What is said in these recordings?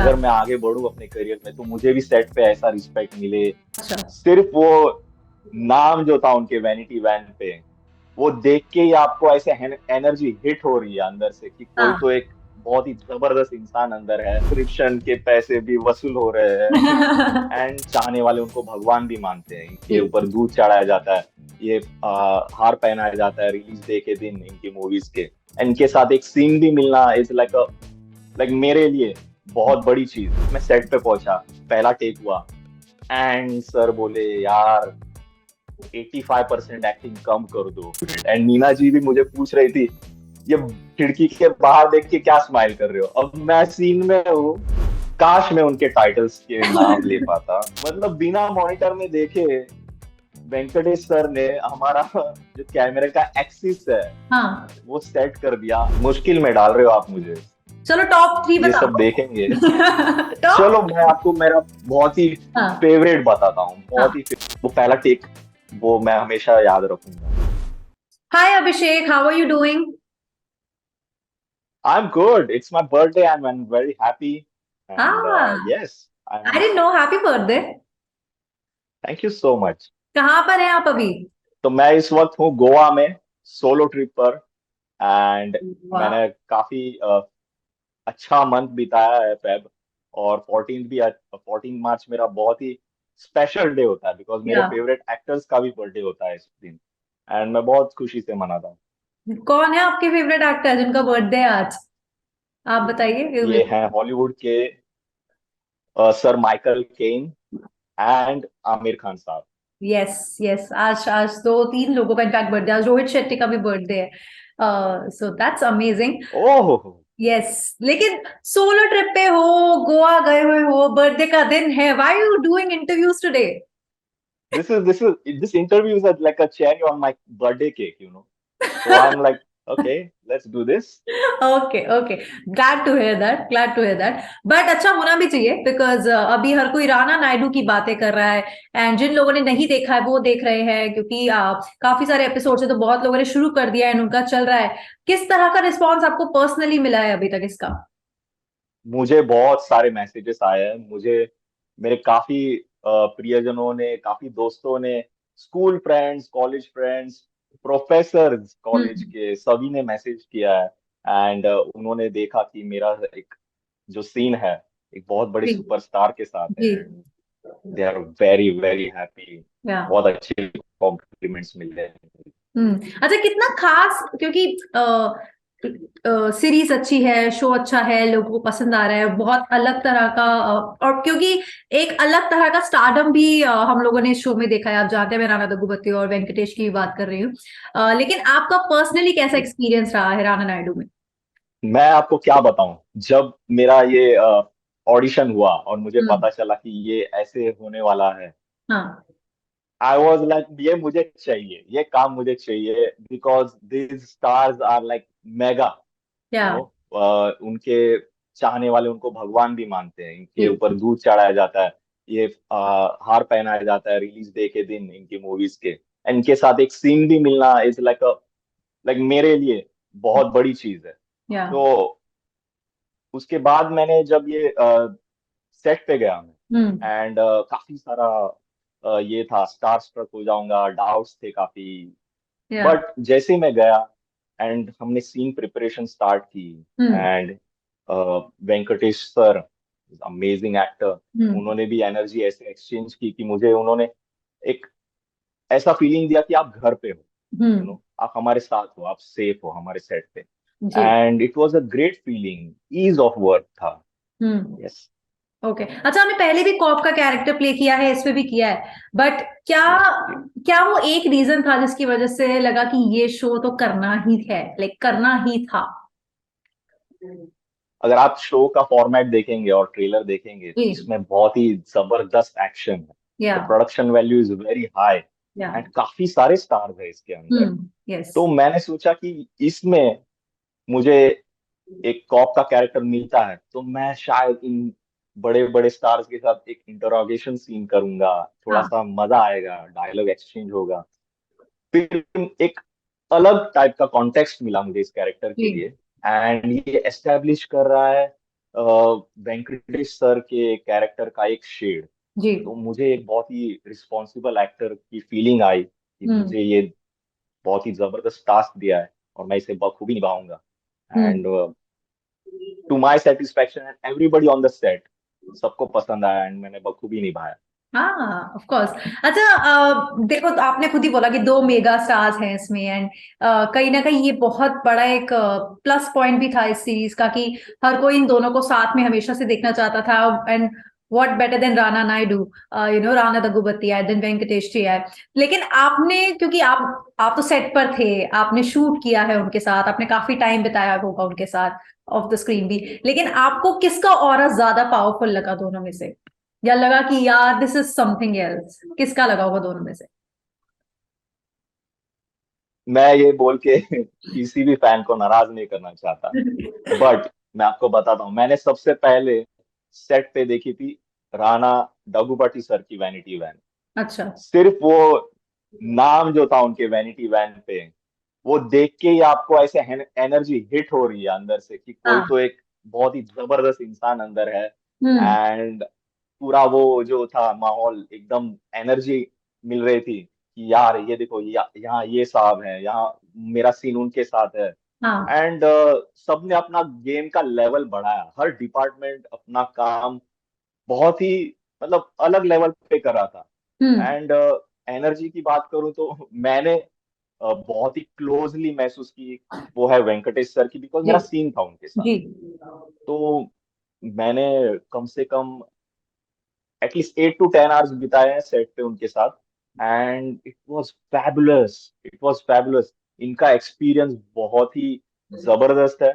अगर मैं आगे बढ़ूं अपने करियर में तो मुझे भी सेट पे ऐसा रिस्पेक्ट मिले। अच्छा। सिर्फ वो नाम जो था उनके वैनिटी वैन पे, वो देख के ही आपको ऐसे एनर्जी हिट हो रही है अंदर से कि कोई हाँ। तो एक बहुत ही जबरदस्त इंसान अंदर है। सब्सक्रिप्शन के पैसे भी वसूल हो रहे हैं एंड चाहने वाले उनको भगवान भी मानते हैं। इनके जी। ऊपर दूध चढ़ाया जाता है, ये हार पहनाया जाता है रिलीज डे के दिन इनकी मूवीज के। इनके साथ एक सीन भी मिलना इज लाइक मेरे लिए बहुत बड़ी चीज। मैं सेट पे पहुंचा, पहला टेक हुआ एंड सर बोले यार 85% एक्टिंग कम कर दो। एंड नीना जी भी मुझे पूछ रही थी ये खिड़की के बाहर देख के क्या स्माइल कर रहे हो। अब मैं सीन में हूँ, काश मैं उनके टाइटल्स के नाम ले पाता। मतलब बिना मॉनिटर में देखे वेंकटेश सर ने हमारा जो कैमरे का एक्सिस है हाँ। वो सेट कर दिया। मुश्किल में डाल रहे हो आप मुझे, चलो टॉप थ्री ये बता सब दो। देखेंगे। चलो टॉप। मैं आपको मेरा बहुत ही हाँ। फेवरेट बताता हूँ, बहुत हाँ। ही वो पहला टेक, वो मैं हमेशा याद रखूंगा। Hi Abhishek, how are you doing? I'm good. It's my birthday. I'm very happy. And हाँ। yes, I I'm. Didn't know, happy birthday. Thank you so much. कहाँ पर हैं आप अभी? तो मैं इस वक्त हूँ गोवा में, सोलो ट्रिप पर। एंड वाह। मैंने काफी अच्छा मंथ बिताया है फेब। और 14 मार्च मेरा बहुत ही स्पेशल डे होता है बिकॉज मेरे या। फेवरेट एक्टर्स का भी बर्थडे होता है इस दिन। एंड मैं बहुत खुशी से मनाता हूँ। कौन है आपके फेवरेट एक्टर जिनका बर्थडे है आज? आप बताइए। ये हैं हॉलीवुड के sir Michael Caine and Aamir Khan साहब। यस यस, आज आज दो तीन लोगों का इनफैक्ट बर्थडे, आज रोहित शेट्टी का भी बर्थडे है। So that's amazing. Oh, yes. लेकिन सोलो ट्रिप पे हो, गोवा गए हुए हो, बर्थडे का दिन है, why you doing interviews today? this interview is like a cherry on my birthday cake. So I'm like, okay, let's do this. Okay okay, glad to hear that, glad to hear that. But अच्छा होना भी चाहिए because अभी हर कोई राणा नायडू की बातें कर रहा है। एंड जिन लोगों ने नहीं देखा है वो देख रहे हैं, क्योंकि काफी सारे एपिसोड है तो बहुत लोगों ने शुरू कर दिया है, उनका चल रहा है। किस तरह का रिस्पॉन्स आपको पर्सनली मिला है अभी तक इसका? मुझे बहुत सारे मैसेजेस आए हैं। मुझे मेरे काफी प्रियजनों ने, काफी दोस्तों ने, school friends, college friends, professors college hmm. के सभी ने मैसेज किया है। एंड उन्होंने देखा कि मेरा एक जो सीन है एक बहुत बड़े जी। सुपरस्टार के साथ जी। है। And they are very very happy. Yeah. बहुत अच्छे कॉम्प्लीमेंट्स मिले हैं। अच्छा, कितना खास, क्योंकि सीरीज अच्छी है, शो अच्छा है, लोगों को पसंद आ रहा है, बहुत अलग तरह का और क्योंकि एक अलग तरह का स्टारडम भी हम लोगों ने इस शो में देखा है। आप जानते हैं मैं राणा दग्गुबाती और वेंकटेश की भी बात कर रही हूँ। लेकिन आपका पर्सनली कैसा एक्सपीरियंस रहा है राणा नायडू में? मैं आपको क्या बताऊं, जब मेरा ये ऑडिशन हुआ और मुझे हम्म। पता चला कि ये ऐसे होने वाला है, हाँ। आई वॉज लाइक ये मुझे चाहिए, ये काम मुझे चाहिए because this stars are like mega. क्या? उनके चाहने वाले उनको भगवान भी मानते हैं। इनके जी। ऊपर दूध चढ़ाया जाता है, ये हार पहनाया जाता है रिलीज डे के दिन इनकी मूवीज के। इनके साथ एक सीन भी मिलना इज लाइक मेरे लिए बहुत बड़ी चीज है। या। तो उसके बाद मैंने जब ये सेट पे गया मैं, हम्म। एंड काफी सारा ये था, स्टार स्ट्रक हो जाऊंगा, डाउट्स थे काफी। या। बट जैसे ही मैं गया एंड हमने सीन प्रिपरेशन स्टार्ट की, hmm. And Venkatesh sir, amazing actor, hmm. उन्होंने भी एनर्जी ऐसे एक्सचेंज की कि मुझे उन्होंने एक ऐसा फीलिंग दिया कि आप घर पे हो, हम्म। आप हमारे साथ हो, आप सेफ हो हमारे सेट पे। जी। And it was a great feeling, ease of work था। हम्म। यस। ओके। अच्छा, आपने पहले भी कॉप का कैरेक्टर प्ले किया है, इसमें भी किया है, बट क्या यस। क्या वो एक रीजन था जिसकी वजह से लगा कि ये शो तो करना ही है, लाइक करना ही था? अगर आप शो का फॉर्मेट देखेंगे और ट्रेलर देखेंगे तो जी। इसमें बहुत ही जबरदस्त एक्शन है। या। The production value is very high या। एंड काफी सारे स्टार्स है इसके अंदर। यस। तो मैंने सोचा कि इसमें मुझे एक कॉप का कैरेक्टर मिलता है तो मैं शायद इन बड़े बड़े स्टार्स के साथ एक इंटरोगेशन सीन करूंगा, थोड़ा हाँ। सा मजा आएगा, डायलॉग एक्सचेंज होगा। फिर एक अलग टाइप का कॉन्टेक्स्ट मिला मुझे इस कैरेक्टर के जी। लिए। एंड ये एस्टेब्लिश कर रहा है वेंकटेश सर के कैरेक्टर का एक शेड, जी। तो मुझे एक बहुत ही रिस्पॉन्सिबल एक्टर की फीलिंग आई कि हम्म। मुझे ये बहुत ही जबरदस्त टास्क दिया है और मैं इसे बखूबी निभाऊंगा। Hmm. And to my satisfaction and everybody on the set, सबको पसंद आया एंड मैंने बखूबी निभाया। हाँ, ऑफ कोर्स। अच्छा, देखो, तो आपने खुद ही बोला कि दो मेगा स्टार्स हैं इसमें, एंड कहीं ना कहीं ये बहुत बड़ा एक प्लस पॉइंट भी था इस सीरीज का कि हर कोई इन दोनों को साथ में हमेशा से देखना चाहता था। And what better than Rana Naidu, Rana Daggubati आए, देन वेंकटेश जी आए। लेकिन आपने, क्योंकि आप तो सेट पर थे, आपने शूट किया है उनके साथ, आपने काफी टाइम बिताया होगा उनके साथ ऑफ द स्क्रीन भी, लेकिन आपको किसका ऑरा ज्यादा पावरफुल लगा दोनों में से, या लगा कि यार दिस इज समथिंग एल्स? किसका लगा होगा दोनों में से? मैं ये बोल के किसी भी फैन को नाराज नहीं करना चाहता, बट मैं आपको बताता हूँ, मैंने सबसे पहले सेट पे देखी थी राणा डगुबाटी सर की वैनिटी वैन। अच्छा। सिर्फ वो नाम जो था उनके वैनिटी वैन पे, वो देख के ही आपको ऐसे एनर्जी हिट हो रही है अंदर से कि कोई हाँ। तो एक बहुत ही जबरदस्त इंसान अंदर है। हम्म। एंड पूरा वो जो था माहौल, एकदम एनर्जी मिल रही थी कि यार ये देखो, यहाँ ये साहब है, यहाँ मेरा सीन उनके साथ है। हाँ। एंड सबने अपना गेम का लेवल बढ़ाया, हर डिपार्टमेंट अपना काम बहुत ही मतलब अलग लेवल पे कर रहा था। हम्म। एंड एनर्जी की बात करूं तो मैंने बहुत ही क्लोजली महसूस की, वो है वेंकटेश सर की, बिकॉज जी। मेरा सीन था उनके साथ। जी। तो मैंने कम से कम एटलीस्ट 8 to 10 आवर्स बिताए हैं सेट पे उनके साथ, and it was fabulous, it was fabulous. इनका एक्सपीरियंस बहुत ही जबरदस्त है।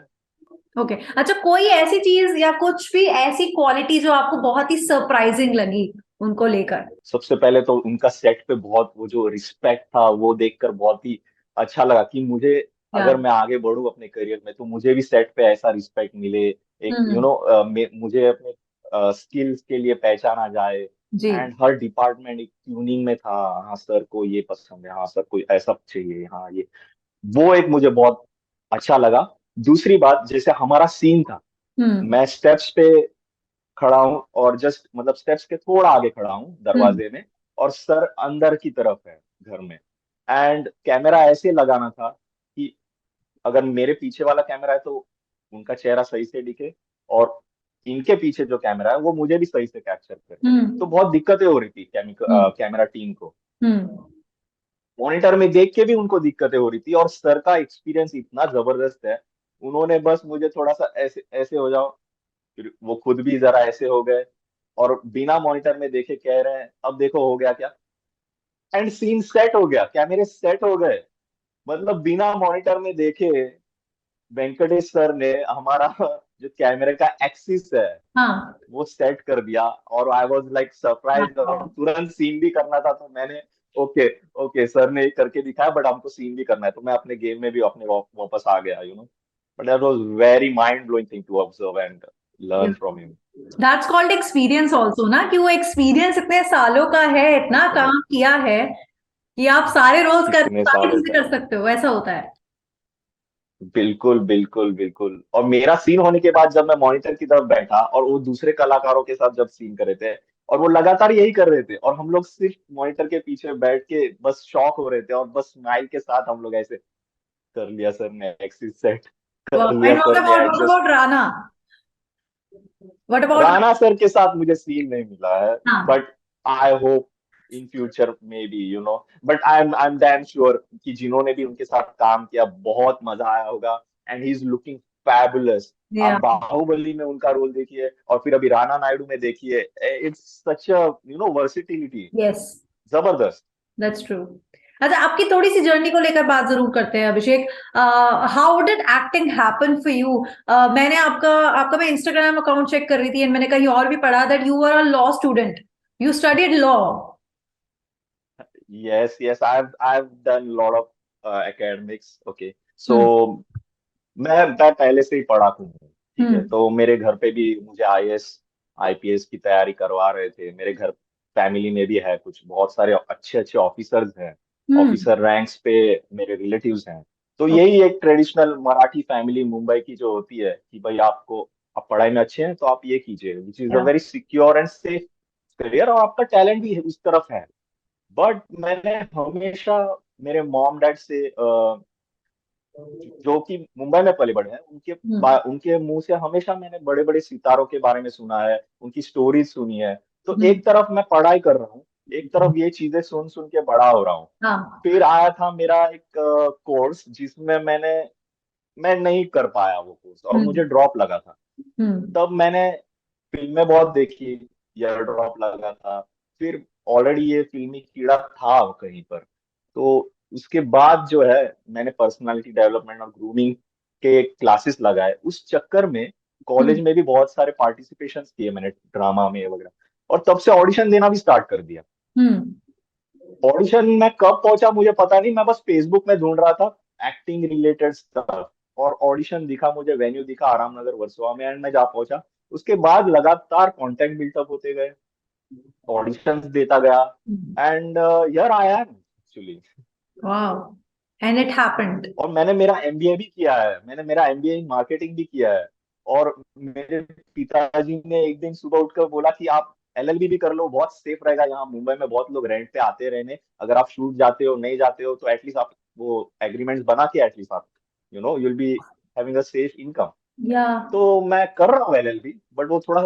ओके। अच्छा, कोई ऐसी चीज या कुछ भी ऐसी क्वालिटी जो आपको बहुत ही सरप्राइजिंग लगी उनको लेकर? सबसे पहले तो उनका सेट पे बहुत वो जो रिस्पेक्ट था वो देखकर बहुत ही अच्छा लगा कि मुझे, या। अगर मैं आगे बढ़ूं अपने करियर में तो मुझे भी सेट पे ऐसा रिस्पेक्ट मिले, एक हम्म। मुझे अपने स्किल्स के लिए पहचाना जाए। जी। एंड हर डिपार्टमेंट एक ट्यूनिंग में था, हाँ सर को ये पसंद है, हाँ सर को ऐसा चाहिए, हाँ ये, वो एक मुझे बहुत अच्छा लगा। दूसरी बात, जैसे हमारा सीन था, हम्म। मैं स्टेप्स पे खड़ा हूँ और जस्ट मतलब स्टेप्स के थोड़ा आगे खड़ा हूँ हम्म। दरवाजे में, और सर अंदर की तरफ है घर में। एंड कैमरा ऐसे लगाना था कि अगर मेरे पीछे वाला कैमरा है तो उनका चेहरा सही से दिखे, और इनके पीछे जो कैमरा है वो मुझे भी सही से कैप्चर करे। तो हम्म। बहुत दिक्कतें हो रही थी हम्म। कैमरा टीम को, हम्म। मॉनिटर में देख के भी उनको दिक्कतें हो रही थी, और सर का एक्सपीरियंस इतना जबरदस्त है, उन्होंने बस मुझे थोड़ा सा ऐसे ऐसे हो जाओ, फिर वो खुद भी जरा ऐसे हो गए, और बिना मॉनिटर में देखे कह रहे हैं अब देखो हो गया क्या, एंड सीन सेट हो गया, कैमरे सेट हो गए। मतलब बिना मॉनिटर में देखे वेंकटेश सर ने हमारा जो कैमरे का एक्सिस है हाँ। वो सेट कर दिया, और आई वाज लाइक सरप्राइज, और हाँ। तुरंत सीन भी करना था तो मैंने, ओके ओके सर ने ये करके दिखाया बट हमको सीन भी करना है, तो मैं अपने गेम में भी अपने वापस आ गया, but that was very mind blowing thing to observe and learn from him. That's called experience also ना, कि वो एक्सपीरियंस इतने सालों का है, इतना काम किया है कि आप सारे रोल्स कर इतने सारी सालों चीजें का, कर सकते हो, ऐसा होता है। बिल्कुल बिल्कुल बिल्कुल। और मेरा सीन होने के बाद जब मैं मॉनिटर की तरफ बैठा और वो दूसरे कलाकारों के साथ जब सीन कर रहे थे, और वो लगातार यही कर रहे थे, और हम लोग सिर्फ मॉनिटर के पीछे बैठ के बस शॉक हो रहे थे, और बस स्माइल के साथ हम लोग ऐसे, कर लिया सर ने एक्सिस सेट, कर लिया एंड सर ने what adjust. About Rana? What about? Rana sir के साथ मुझे सीन नहीं मिला है, हाँ। But I hope in future may be, but I am damn sure कि जिन्होंने भी उनके साथ काम किया बहुत मजा आया होगा, and he is looking fabulous. आप या। बाहुबली में उनका रोल देखिए और फिर अभी राणा नायडू में देखिए, it's such a versatility, yes, जबरदस्त। That's true. अच्छा, आपकी थोड़ी सी जर्नी को लेकर बात जरूर करते हैं, Abhishek. How did acting happen for you? मैंने आपका आपका मैं इंस्टाग्राम अकाउंट चेक कर रही थी, एंड मैंने कहीं और भी पढ़ा that you were a law student, you studied law. Yes, yes, I've done a lot of academics. Okay, hmm. so मैं पहले से ही पढ़ाकू हूँ, ठीक है, हम्म। तो मेरे घर पे भी मुझे आईएएस आईपीएस की तैयारी करवा रहे थे। मेरे घर फैमिली में भी है कुछ, बहुत सारे अच्छे अच्छे ऑफिसर्स हैं, हम्म। ऑफिसर रैंक्स पे मेरे रिलेटिव्स हैं। तो यही एक ट्रेडिशनल मराठी फैमिली मुंबई की जो होती है कि भाई आपको आप पढ़ाई में अच्छे हैं तो आप ये कीजिए, विच इज अ या very secure and safe career, और आपका टैलेंट भी उस तरफ है। बट मैंने हमेशा मेरे मॉम डैड से जो कि मुंबई में पले बड़े हैं, उनके मुंह से हमेशा मैंने बड़े बड़े सितारों के बारे में सुना है, उनकी स्टोरीज सुनी है। तो एक तरफ मैं पढ़ाई कर रहा हूँ, एक तरफ ये चीजें सुन सुन के बड़ा हो रहा हूँ। हाँ फिर आया था मेरा एक कोर्स जिसमें मैं नहीं कर पाया वो कोर्स, और मुझे हम्म ड्रॉप लगा था। हम्म तब मैंने फिल्में बहुत देखी, ईयर ड्रॉप लगा था। फिर ऑलरेडी ये फिल्मी कीड़ा था कहीं पर। तो उसके बाद जो है, मैंने पर्सनालिटी डेवलपमेंट और ग्रूमिंग के क्लासेस लगाए उस चक्कर में। कॉलेज हम्म में भी बहुत सारे पार्टिसिपेशंस किए मैंने, ड्रामा में वगैरह। और तब से ऑडिशन देना भी स्टार्ट कर दिया। हम्म ऑडिशन में कब पहुंचा मुझे पता नहीं, मैं बस फेसबुक में ढूंढ रहा था एक्टिंग रिलेटेड स्टफ, और ऑडिशन दिखा मुझे, वेन्यू दिखा आराम नगर वर्सोवा में, एंड मैं जा पहुंचा। उसके बाद लगातार कांटेक्ट बिल्टअप होते गए, ऑडिशंस देता गया, and here I am actually. Wow and it happened और मैंने मेरा एमबीए भी किया है, मैंने मेरा एमबीए इन मार्केटिंग भी किया है। और मेरे पिताजी ने एक दिन सुबह उठकर बोला कि आप एलएलबी भी कर लो, बहुत सेफ रहेगा, यहाँ मुंबई में बहुत लोग रेंट पे आते रहने, अगर आप शूट जाते हो नहीं जाते हो तो एटलीस्ट आप वो एग्रीमेंट्स बना के एटलीस्ट आप you'll be having a safe income। या तो मैं कर रहा हूँ एलएलबी, बट वो थोड़ा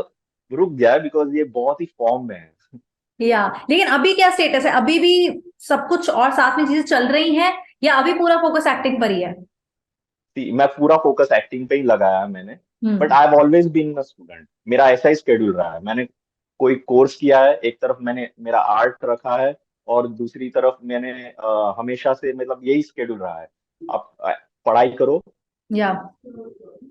रुक गया है बिकॉज ये बहुत ही फॉर्म में है। या लेकिन अभी क्या स्टेटस है, अभी भी सब कुछ और साथ में चीजें चल रही हैं, या अभी पूरा फोकस एक्टिंग पर ही है? मैं पूरा फोकस एक्टिंग पे ही लगाया है मैंने। But hmm I have always been a student, मेरा ऐसा ही स्केड्यूल रहा है। मैंने कोई कोर्स किया है, एक तरफ मैंने मेरा आर्ट रखा है, और दूसरी तरफ मैंने हमेशा से मतलब यही स्केड्यूल रहा है। आप पढ़ाई करो, या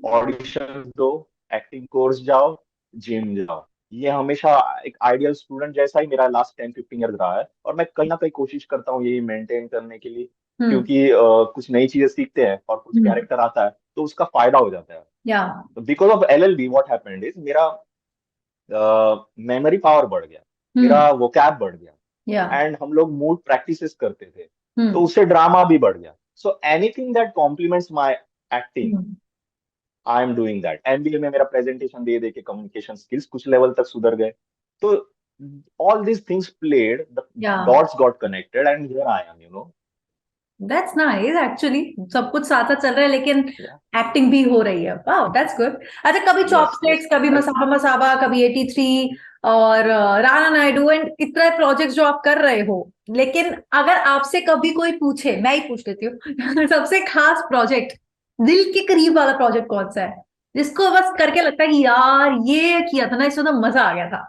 ऑडिशन दो, एक्टिंग कोर्स जाओ, जिम जाओ। ये हमेशा एक आइडियल स्टूडेंट जैसा ही मेरा लास्ट 10-15 ईयर रहा है, और मैं कहीं ना कहीं कोशिश करता हूँ यही मेंटेन करने के लिए। हम्म क्योंकि कुछ नई चीजें सीखते हैं और कुछ हम्म कैरेक्टर आता है तो उसका फायदा हो जाता है। या because of LLB what happened is, मेरा मेमोरी पावर बढ़ गया, हम्म मेरा वोकैब बढ़ गया, या एंड हम लोग मूड प्रैक्टिसेस करते थे, तो हम्म उससे ड्रामा भी बढ़ गया। So anything that compliments my acting, hmm I am doing that. MBA में मेरा प्रेजेंटेशन दे दे के कम्युनिकेशन स्किल्स कुछ लेवल तक सुधर गए। तो all these things played, the या dots got connected, and here I am. That's nice actually, सब कुछ साथ साथ चल रहा है लेकिन या एक्टिंग भी हो रही है। Wow that's good. अच्छा, कभी यस चॉपस्टिक्स, यस। कभी मसाबा मसाबा, कभी 83 और राणा नायडू एंड इतने प्रोजेक्ट्स जो आप कर रहे हो, लेकिन अगर आपसे कभी कोई पूछे, मैं ही पूछ लेती हूँ सबसे खास प्रोजेक्ट, दिल के करीब वाला प्रोजेक्ट कौन सा है, जिसको बस करके लगता है कि यार ये किया था ना, इसमें तो मजा आ गया था?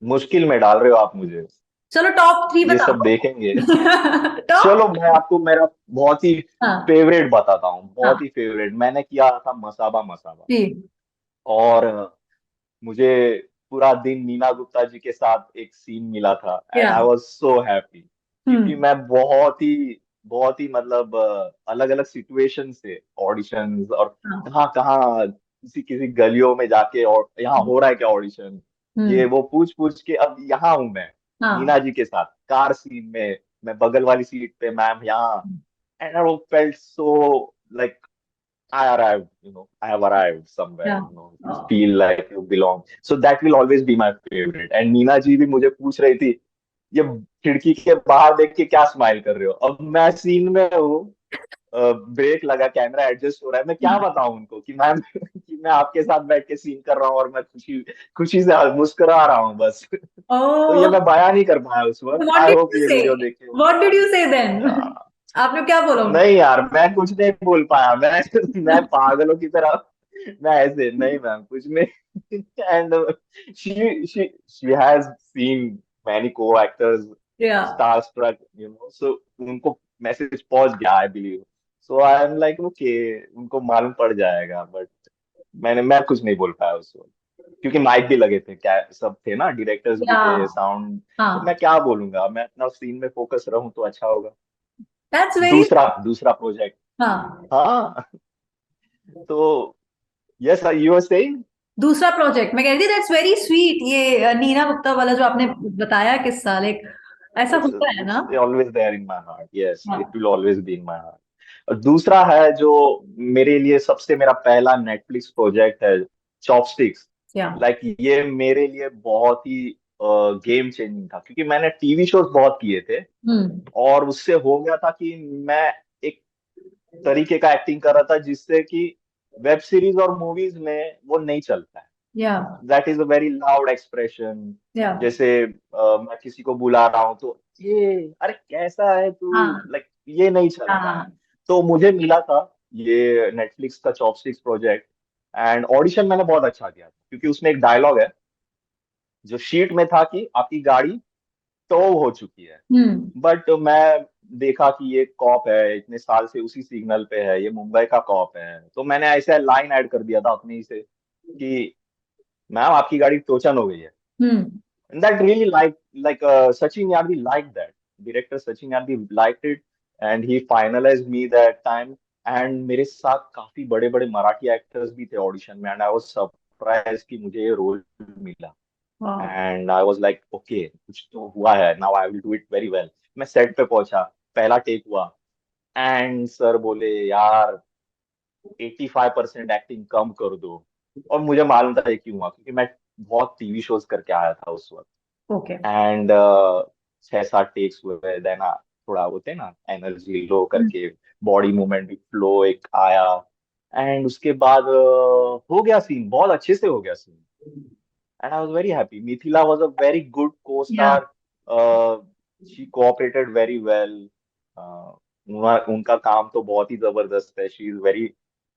मुश्किल में डाल रहे हो आप मुझे, चलो टॉप 3 ये बता सब दो देखेंगे। टॉप। चलो मैं आपको मेरा बहुत ही हाँ फेवरेट बताता हूँ, बहुत हाँ ही फेवरेट। मैंने किया था मसाबा मसाबा। जी और मुझे पूरा दिन नीना गुप्ता जी के साथ एक सीन मिला था, एंड या आई वाज सो हैप्पी। क्योंकि हम्म मैं बहुत ही मतलब अलग अलग सिचुएशन से ऑडिशंस, और हाँ कहाँ कहाँ किसी किसी गलियों में जाके, और यहाँ हो रहा है क्या ऑडिशन, ये हम्म वो पूछ पूछ के अब यहाँ हूं मैं नीना हाँ जी के साथ कार सीन में। मैं बगल वाली सीट पे, मैम यहाँ। And I felt so like I arrived, I have arrived somewhere, या you feel like you belong. So that will always be my favorite. And Nina ji भी मुझे पूछ रही थी, ये खिड़की के बाहर देख के क्या स्माइल कर रहे हो? अब मैं सीन में हूँ, ब्रेक लगा, कैमरा एडजस्ट हो रहा है, मैं क्या बताऊं उनको कि मैम कि मैं आपके साथ बैठ के सीन कर रहा हूँ, और मैं खुशी खुशी से मुस्कुरा रहा हूँ बस। तो ये ओह, मैं बयां नहीं कर पाया उस वक्त। What I did hope you ये से? वीडियो देख के वो व्हाट डिड बताओ। यू से देन? आपने क्या बोला उनको? नहीं यार, मैं कुछ नहीं बोल पाया। मैं पागलों की तरह, मैं ऐसे नहीं मैम कुछ नहीं। And she has seen many को एक्टर्स, या स्टार स्ट्रक, सो उनको मैसेज पहुंच गया I believe. So I am like okay, उनको मालूम पड़ जाएगा। बट मैं कुछ नहीं बोल पाया उस वक्त, क्योंकि माइक भी लगे थे, क्या सब थे ना, डायरेक्टर्स भी या थे, साउंड। तो मैं हाँ, क्या बोलूंगा, मैं अपना सीन में फोकस रहूं तो अच्छा होगा। That's very. दूसरा दूसरा प्रोजेक्ट। हाँ, हाँ। तो यस यू आर सेइंग। दूसरा प्रोजेक्ट मैं कह रही थी, दैट्स वेरी स्वीट। ये नीना गुप्ता वाला जो आपने बताया किस्सा, लाइक ऐसा it's होता है it's ना? always there in my heart, yes, it हाँ will always be in my heart। और दूसरा है जो मेरे लिए सबसे मेरा पहला नेटफ्लिक्स प्रोजेक्ट है, चॉपस्टिक्स। या लाइक ये मेरे लिए बहुत ही गेम चेंजिंग था, क्योंकि मैंने टीवी शोज बहुत किए थे, हम्म और उससे हो गया था कि मैं एक तरीके का एक्टिंग कर रहा था जिससे कि वेब सीरीज और मूवीज में वो नहीं चलता है। या that is a very loud expression. या जैसे मैं किसी को बुला रहा हूँ तो ये, अरे कैसा है तू, हाँ लाइक ये नहीं चलता है। हाँ तो मुझे मिला था ये नेटफ्लिक्स का चॉपस्टिक्स प्रोजेक्ट, एंड ऑडिशन मैंने बहुत अच्छा किया था, क्योंकि उसमें एक डायलॉग है जो शीट में था कि आपकी गाड़ी टो हो चुकी है। हम्म बट मैं देखा कि ये कॉप है, इतने साल से उसी सिग्नल पे है, ये मुंबई का कॉप है, तो मैंने ऐसे लाइन ऐड कर दिया था अपने ही से कि मैम आपकी गाड़ी टोचन हो गई है। हम्म And that really Sachin Yadvi liked that. Director Sachin Yadvi liked it, and he finalized me that time. And मेरे साथ काफी बड़े बड़े मराठी एक्टर्स भी थे ऑडिशन में, एंड आई वाज सरप्राइज कि मुझे ये रोल मिला। वाह and I was like okay, कुछ तो हुआ है, now I will do it very well. मैं सेट पे पहुंचा, पहला टेक हुआ, एंड सर बोले यार 85% एक्टिंग कम कर दो। और मुझे मालूम था ये क्यों हुआ, क्योंकि मैं बहुत टीवी शोज करके आया था उस वक्त। ओके एंड 6-7 टेक्स हुए, देन थोड़ा होते हैं ना एनर्जी लो करके, बॉडी मूवमेंट भी फ्लो एक आया, एंड उसके बाद हो गया सीन, बहुत अच्छे से हो गया scene, and I was very happy. Mithila was a very good costar, she cooperated very well. उनका काम तो बहुत ही जबरदस्त है, she is very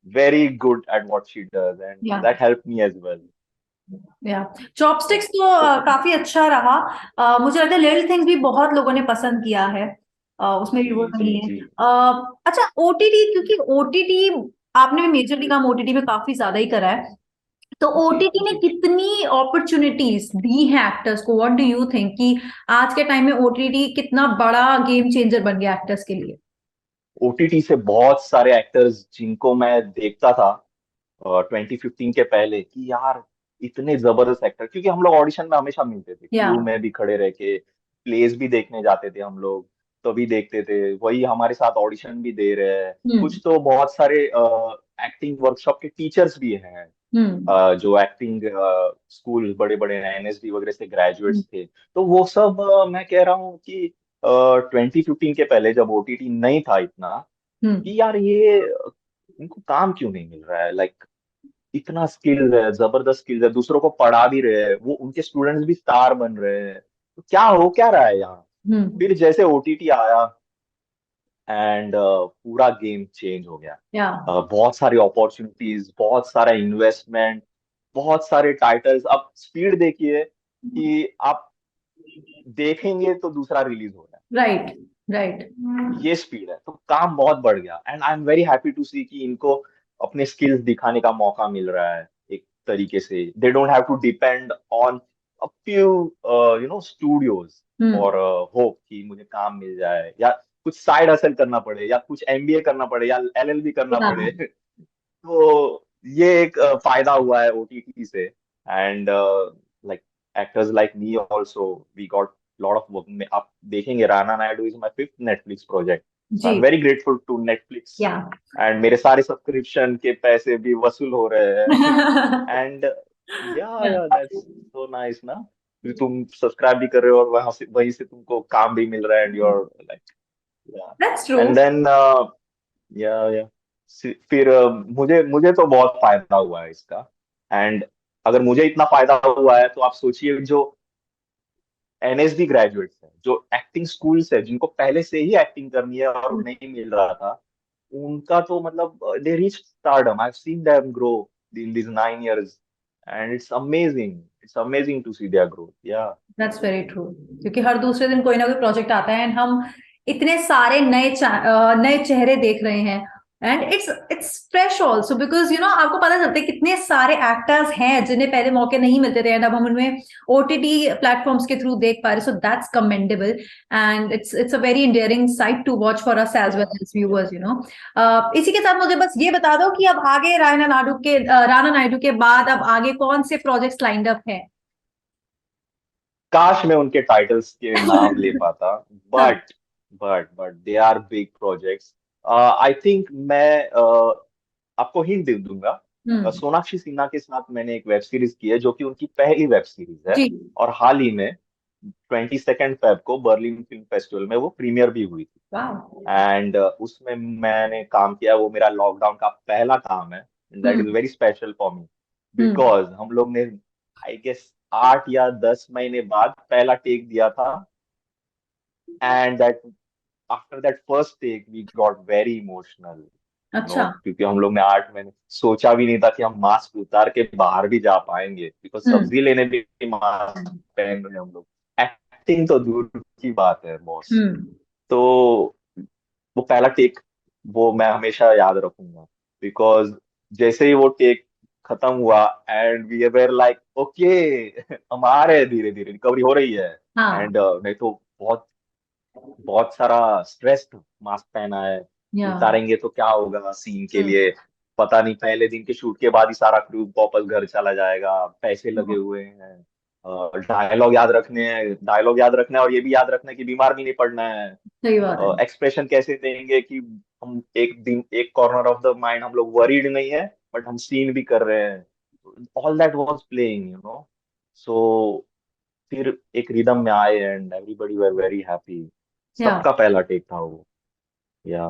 very good at what she does, and या that help me as well. या chopsticks तो तो काफी अच्छा रहा। मुझे लगता है लिटिल थिंग्स भी बहुत लोगों ने पसंद किया है। उसमें भी जी वो जी नहीं है। जी अच्छा ओटीटी, क्योंकि ओटीटी आपने भी मेजरली काम ओटीटी में काफी ज्यादा ही करा है, तो जी ओटीटी ने जी। कितनी अपॉर्चुनिटीज दी हैं एक्टर्स को? व्हाट डू यू थिंक कि आज के टाइम में ओटीटी कितना बड़ा गेम चेंजर बन गया एक्टर्स के लिए? ओटीटी से बहुत सारे एक्टर्स जिनको मैं देखता था 2015 के पहले, कि यार इतने जबरदस्त एक्टर, क्योंकि हम लोग ऑडिशन में हमेशा मिलते थे, या क्यू में भी खड़े रह के, प्लेस भी देखने जाते थे हम लोग, तभी देखते थे वही हमारे साथ ऑडिशन भी दे रहे हैं। हम्म कुछ तो बहुत सारे एक्टिंग वर्कशॉप के टीचर्स भी हैं, हम्म जो एक्टिंग स्कूल बड़े बड़े एनएसडी वगैरह से ग्रेजुएट्स थे। तो वो सब मैं कह रहा हूँ कि 2015 के पहले जब ओटीटी नहीं था इतना, हम्म कि यार ये इनको काम क्यों नहीं मिल रहा है, लाइक इतना स्किल्स है, जबरदस्त स्किल्स है, दूसरों को पढ़ा भी रहे हैं, वो उनके स्टूडेंट्स भी स्टार बन रहे हैं, तो क्या हो क्या रहा है यहाँ। हम्म फिर जैसे ओटीटी आया, एंड पूरा गेम चेंज हो गया। या बहुत सारी अपॉर्चुनिटीज, बहुत सारा इन्वेस्टमेंट, बहुत सारे टाइटल्स। अब स्पीड देखिए कि आप देखेंगे तो दूसरा रिलीज हो रहा है, राइट राइट ये स्पीड है, तो काम बहुत बढ़ गया, and I am very happy to see कि इनको अपने स्किल्स दिखाने का मौका मिल रहा है एक तरीके से। They don't have to depend on a few studios hmm और होप कि मुझे काम मिल जाए, या कुछ साइड हसल करना पड़े, या कुछ एमबीए करना पड़े, या एलएलबी करना या पड़े। तो ये एक फायदा हुआ है ओटीटी से, and like actors like me also, we got lot of work में। आप देखेंगे Rana Naidu is my fifth Netflix project, so I am जी very grateful to Netflix, yeah and मेरे सारे सब्सक्रिप्शन के पैसे भी वसूल हो रहे हैं। एंड या दैट्स सो नाइस ना, कि तुम सब्सक्राइब भी कर रहे हो और वहां से वहीं से तुमको काम भी मिल रहा है, एंड यू आर लाइक, या। That's true. एंड देन या फिर मुझे मुझे तो बहुत फायदा हुआ है इसका, एंड अगर मुझे इतना फायदा हुआ है तो आप सोचिए जो एनएसडी ग्रेजुएट्स हैं, जो एक्टिंग स्कूल्स है, जिनको पहले से ही एक्टिंग करनी है और नहीं मिल रहा था, उनका तो मतलब they reach stardom. I have seen them grow in this 9 years, and it's amazing to see their growth, yeah. That's very true, क्योंकि हर दूसरे दिन कोई ना कोई प्रोजेक्ट आता है एंड हम इतने सारे नए चेहरे देख रहे हैं, and it's fresh also because you know आपको पता चलता है कितने सारे एक्टर्स हैं जिन्हें पहले मौके नहीं मिलते थे, एंड अब हम उनमें ओटीटी प्लेटफॉर्म्स के थ्रू देख पा रहे, so that's commendable. And it's a very endearing sight to watch for us as well as viewers, you know. इसी के साथ मुझे बस ये बता दो कि अब आगे राणा नायडू के बाद अब आगे कौन से प्रोजेक्ट्स लाइंड अप है? काश मैं उनके टाइटल्स के नाम ले पाता, हाँ but they are big projects. I think मैं आपको हिंट दे दूंगा। सोनाक्षी सिन्हा के साथ मैंने एक वेब सीरीज की है जो कि उनकी पहली वेब सीरीज है, जी। और हाल ही में 22 फेब को बर्लिन फिल्म फेस्टिवल में वो प्रीमियर भी हुई थी। वाह। एंड उसमें मैंने काम किया, वो मेरा लॉकडाउन का पहला काम है। That is hmm. Very special for me, hmm. Because हम लोग ने आई गेस 8 या 10 महीने बाद पहला टेक दिया था। And that after that first take we got very emotional, अच्छा। क्योंकि हम लोग ने 8 महीने सोचा भी नहीं था कि हम मास्क उतार के बाहर भी जा पाएंगे, बिकॉज हम्म। सब्जी लेने भी मास्क पहन रहे हैं हम लोग। एक्टिंग तो दूर की बात है बॉस। हम्म। तो वो पहला टेक, वो मैं हमेशा याद रखूंगा, बिकॉज जैसे ही वो टेक खत्म हुआ and we were like okay, हम आ रहे हैं, धीरे धीरे रिकवरी हो रही है। हाँ। एंड नहीं तो बहुत बहुत सारा स्ट्रेस था, मास्क पहना है, या। उतारेंगे तो क्या होगा सीन के हम्म। लिए, पता नहीं पहले दिन के शूट के बाद ही सारा क्रू वापस घर चला जाएगा, पैसे लगे हुए हैं, डायलॉग याद रखना है, और ये भी याद रखना है कि बीमार भी नहीं पड़ना है, सही बात है। एक्सप्रेशन कैसे देंगे कि हम एक दिन एक कॉर्नर ऑफ द माइंड हम लोग वरीड नहीं है, बट हम सीन भी कर रहे हैं। ऑल दैट वाज प्लेइंग, सो फिर एक रिदम में आए and everybody were very happy. या। सबका पहला टेक था वो। या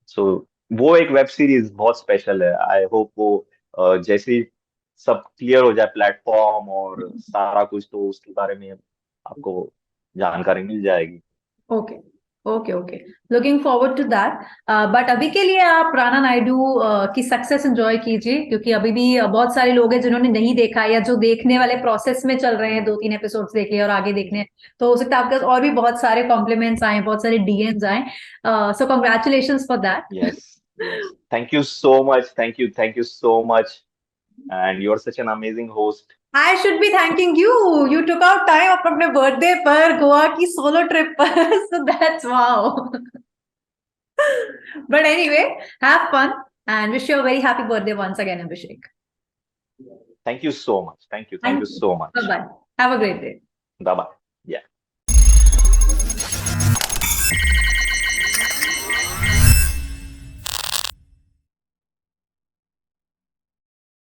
सो वो एक वेब सीरीज बहुत स्पेशल है। आई होप वो जैसे ही सब क्लियर हो जाए प्लेटफॉर्म और सारा कुछ, तो उसके बारे में आपको जानकारी मिल जाएगी। Okay. Okay. Okay. Looking forward to that. But अभी के लिए आप राणा नायडू की सक्सेस एंजॉय कीजिए, क्योंकि अभी भी बहुत सारे लोग हैं जिन्होंने नहीं देखा या जो देखने वाले प्रोसेस में चल रहे हैं, 2-3 एपिसोड्स देखे और आगे देखने हैं। तो हो सकता है आपके पास और भी बहुत सारे कॉम्प्लीमेंट्स आए, बहुत सारे डीएम्स आए। So congratulation for that. Yes, yes. Thank you so much. Thank you so much. And you're such an amazing host. I should be thanking you. You took out time अपने birthday पर गोवा की solo trip पर। So that's wow. But anyway, have fun and wish you a very happy birthday once again, Abhishek. Thank you so much. Thank you. Thank Thank you you. so Bye much. bye. Have a great day. Bye bye.